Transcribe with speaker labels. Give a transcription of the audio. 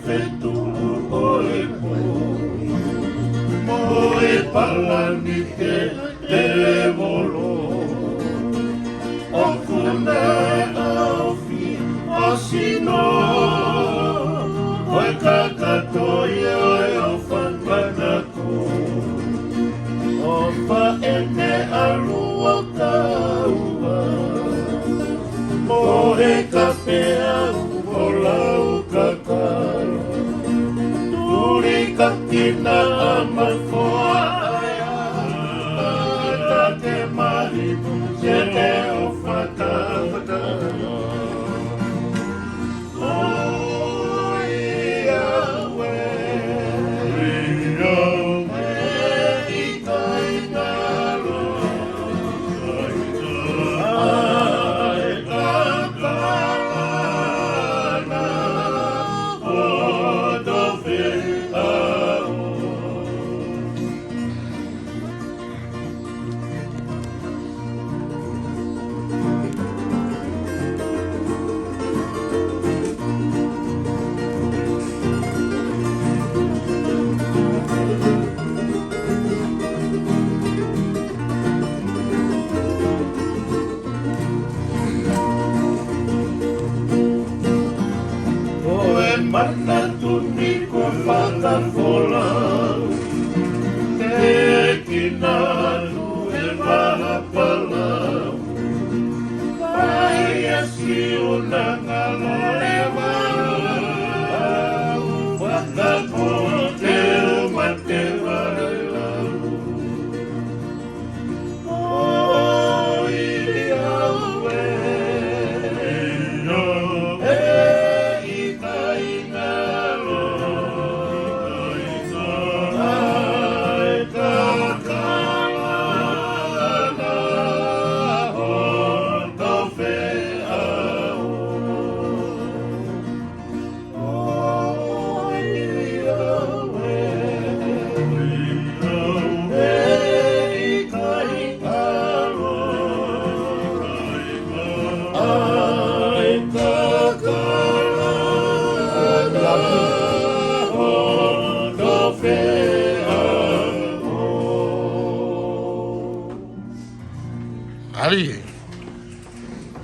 Speaker 1: fetulu oe po. Moe palani te molo. O kuna au fi o sino. Oe kakatoi oe o whanpanako. O whaene alua kaua. Moe ka pea o lau kakaro. Turi ka kina a maifoa aia. Ta te maripu se te o whakawhakaro. Mana tuni ko whakafola. Te kina nu e mahapala. Pai asi una ngaloewa. Whakapo te umate wailau.
Speaker 2: Ali.